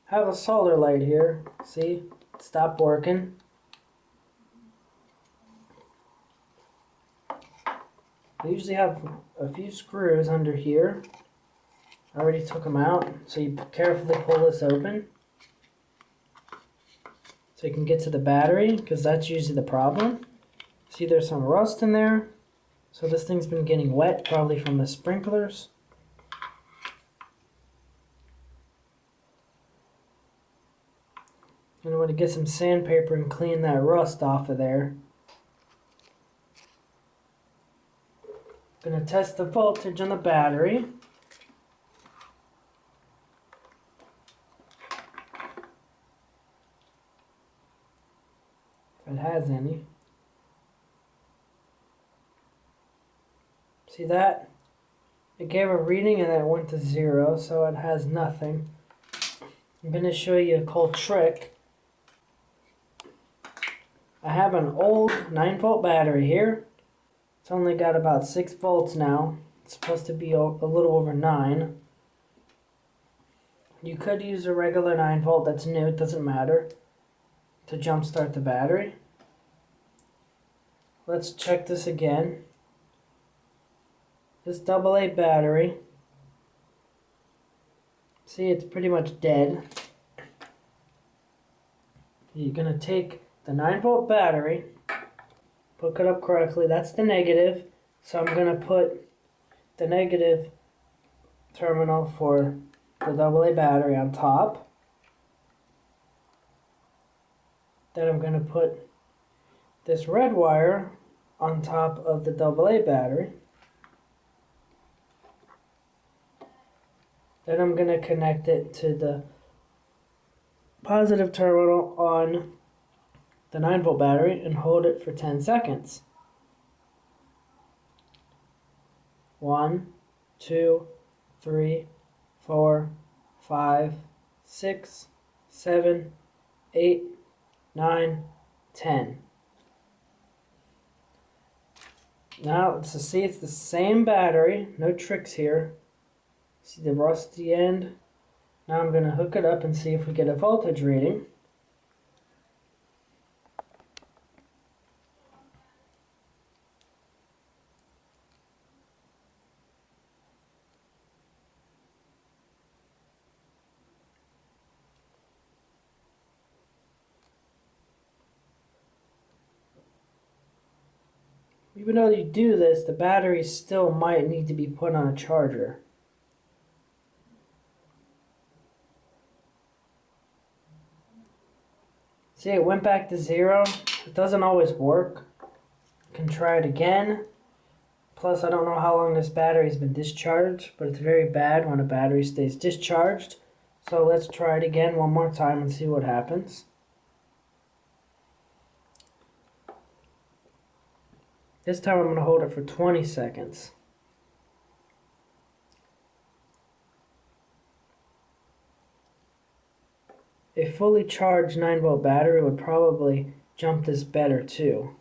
have a solder light here. See, it stopped working. I usually have a few screws under here. I already took them out, so you carefully pull this open so you can get to the battery, because that's usually the problem. See, there's some rust in there, so this thing's been getting wet, probably from the sprinklers. And I'm going to get some sandpaper and clean that rust off of there. I'm going to test the voltage on the battery. If it has any. See that? It gave a reading and then it went to 0, so it has nothing. I'm going to show you a cool trick. I have an old 9-volt battery here. It's only got about 6 volts now. It's supposed to be a little over 9. You could use a regular 9-volt that's new, it doesn't matter, to jumpstart the battery. Let's check this again. This AA battery, see, it's pretty much dead. You're going to take the 9-volt battery, hook it up correctly, that's the negative, so I'm going to put the negative terminal for the AA battery on top. Then I'm going to put this red wire on top of the AA battery. Then I'm going to connect it to the positive terminal on the 9-volt battery and hold it for 10 seconds. 1, 2, 3, 4, 5, 6, 7, 8, 9, 10. Now let's see, it's the same battery, no tricks here. See the rusty end? Now I'm going to hook it up and see if we get a voltage reading. Even though you do this, the battery still might need to be put on a charger. See, it went back to 0. It doesn't always work. You can try it again. Plus, I don't know how long this battery's been discharged, but it's very bad when a battery stays discharged. So let's try it again one more time and see what happens. This time I'm going to hold it for 20 seconds. A fully charged 9-volt battery would probably jump this better too.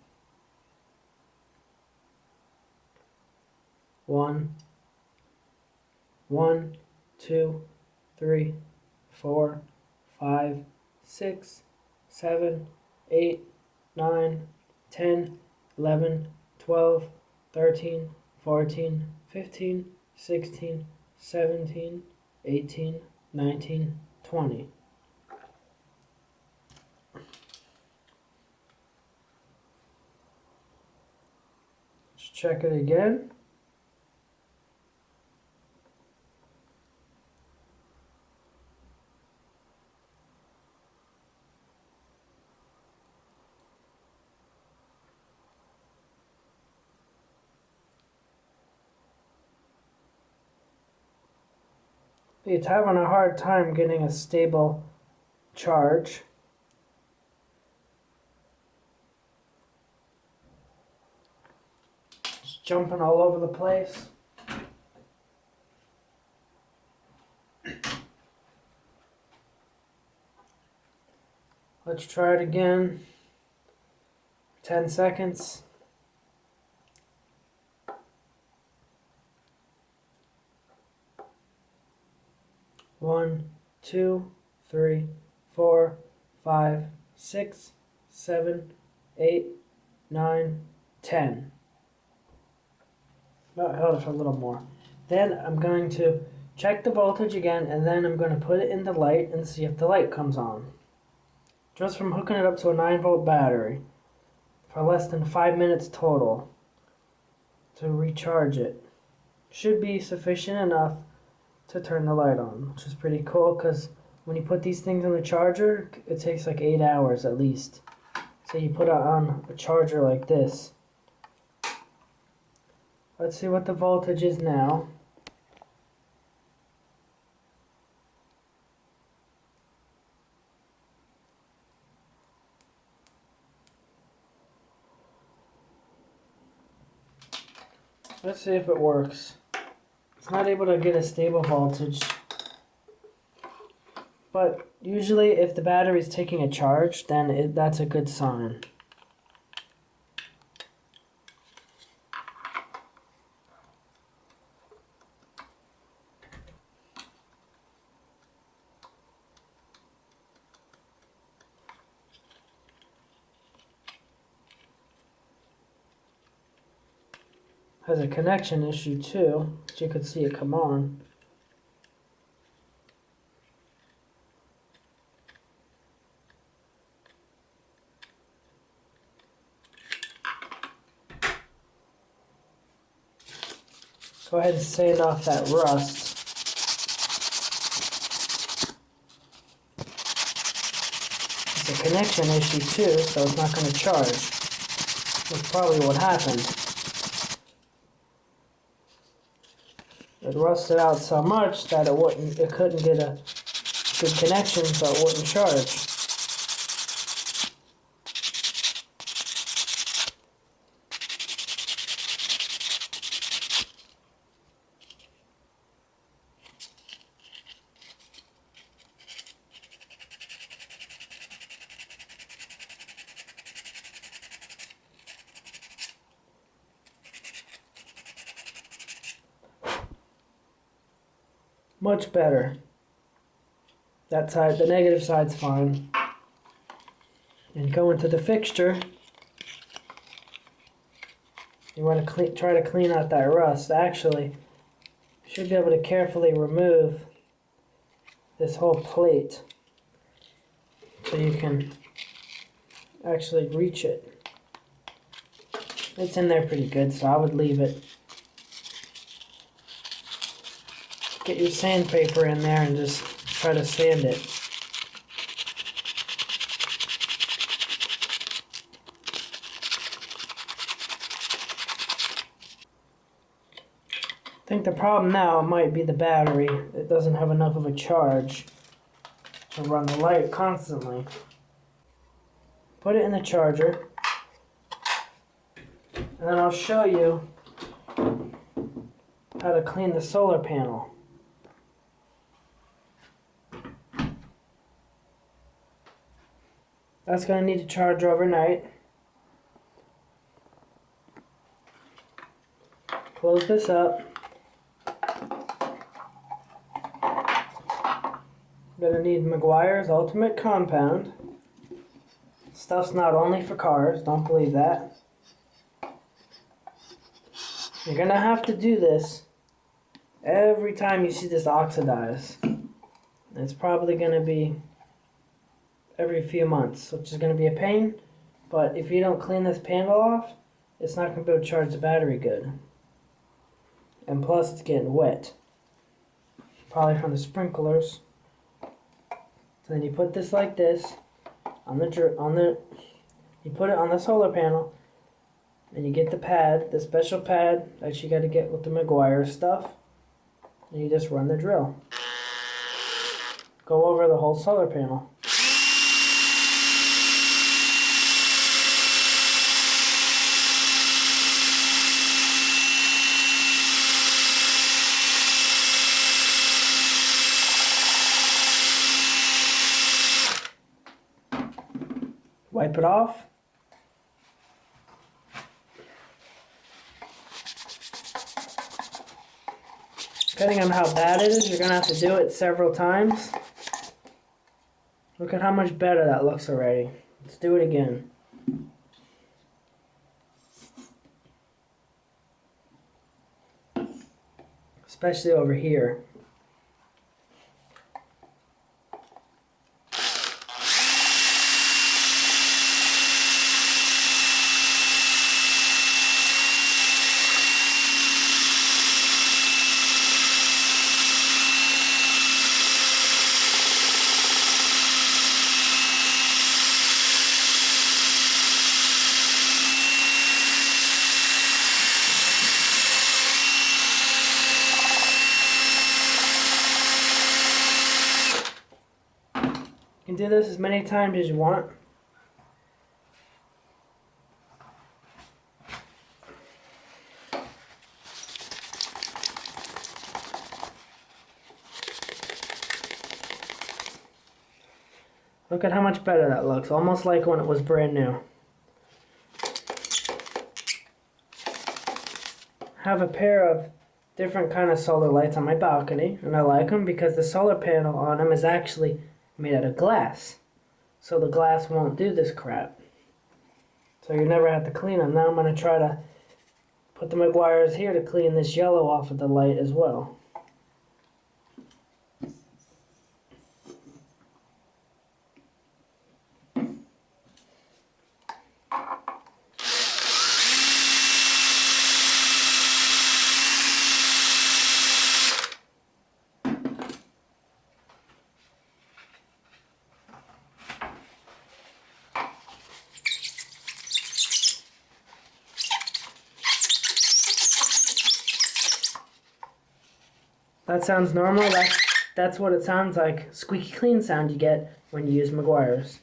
1, 2, 3, 4, 5, 6, 7, 8, 9, 10, 11, 12, 13, 14, 15, 16, 17, 18, 19, 20. Let's check it again. It's having a hard time getting a stable charge. It's jumping all over the place. Let's try it again. 10 seconds. One, 2, 3, 4, 5, 6, 7, 8, 9, 10. Oh, I held it for a little more. Then I'm going to check the voltage again, and then I'm going to put it in the light and see if the light comes on. Just from hooking it up to a 9-volt battery for less than 5 minutes total to recharge it. Should be sufficient enough to turn the light on, which is pretty cool because when you put these things on the charger, it takes like 8 hours at least. So you put it on a charger like this. Let's see what the voltage is now. Let's see if it works. It's not able to get a stable voltage. But usually if the battery is taking a charge, then that's a good sign. Has a connection issue too, as you can see it come on. Go ahead and sand off that rust. It's a connection issue too, so it's not going to charge. That's probably what happened. It rusted out so much that it couldn't get a good connection, so it wouldn't charge. Much better. That side, the negative side's fine. And go into the fixture. You want to try to clean out that rust. Actually, you should be able to carefully remove this whole plate so you can actually reach it. It's in there pretty good, so I would leave it. Get your sandpaper in there and just try to sand it. I think the problem now might be the battery. It doesn't have enough of a charge to run the light constantly. Put it in the charger, and then I'll show you how to clean the solar panel. That's going to need to charge overnight. Close this up. Gonna need Meguiar's Ultimate Compound. Stuff's not only for cars, don't believe that. You're gonna have to do this every time you see this oxidize. It's probably gonna be every few months, which is gonna be a pain, but if you don't clean this panel off, it's not gonna be able to charge the battery good. And plus it's getting wet. Probably from the sprinklers. So then you put this like this you put it on the solar panel, and you get the pad, the special pad that you got to get with the Meguiar stuff, and you just run the drill. Go over the whole solar panel. Wipe it off. Depending on how bad it is, you're going to have to do it several times. Look at how much better that looks already. Let's do it again. Especially over here. You can do this as many times as you want. Look at how much better that looks, almost like when it was brand new. I have a pair of different kind of solar lights on my balcony, and I like them because the solar panel on them is actually made out of glass. So the glass won't do this crap. So you never have to clean them. Now I'm going to try to put the Meguiar's here to clean this yellow off of the light as well. That sounds normal. That's what it sounds like. Squeaky clean sound you get when you use Meguiar's.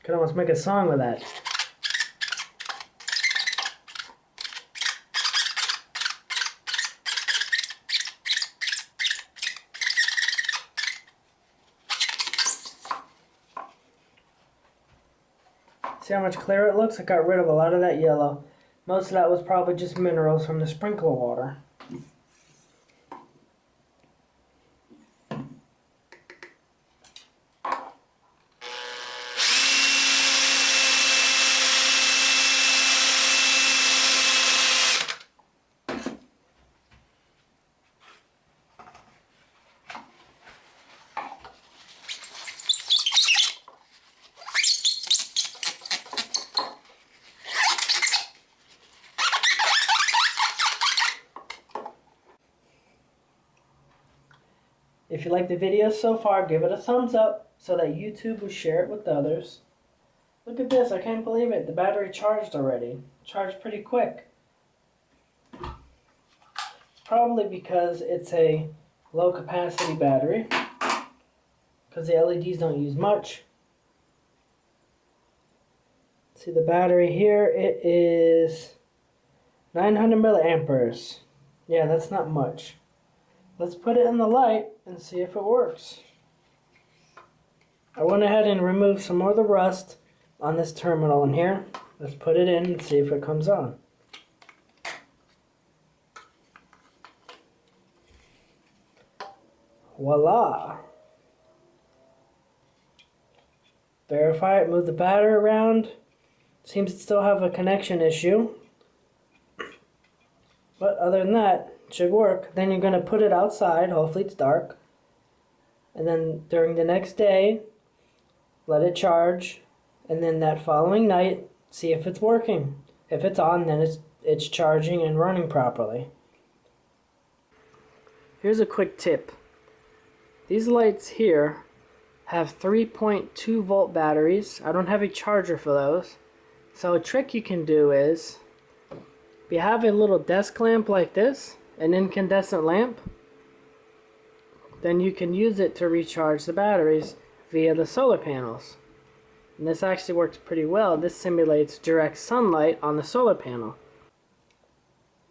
Could almost make a song with that. See how much clearer it looks? I got rid of a lot of that yellow. Most of that was probably just minerals from the sprinkler water. If you like the video so far, give it a thumbs up so that YouTube will share it with others. Look at this, I can't believe it. The battery charged already. Charged pretty quick. It's probably because it's a low capacity battery, because the LEDs don't use much. See the battery here, it is 900 milliamperes. Yeah, that's not much. Let's put it in the light and see if it works. I went ahead and removed some more of the rust on this terminal in here. Let's put it in and see if it comes on. Voila! Verify it, move the battery around. Seems to still have a connection issue. But other than that, it should work. Then you're going to put it outside, hopefully it's dark. And then during the next day, let it charge. And then that following night, see if it's working. If it's on, then it's charging and running properly. Here's a quick tip. These lights here have 3.2 volt batteries. I don't have a charger for those. So a trick you can do is, if you have a little desk lamp like this, an incandescent lamp, then you can use it to recharge the batteries via the solar panels. And this actually works pretty well. This simulates direct sunlight on the solar panel.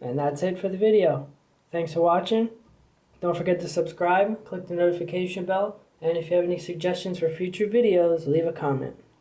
And that's it for the video. Thanks for watching. Don't forget to subscribe, click the notification bell, and if you have any suggestions for future videos, leave a comment.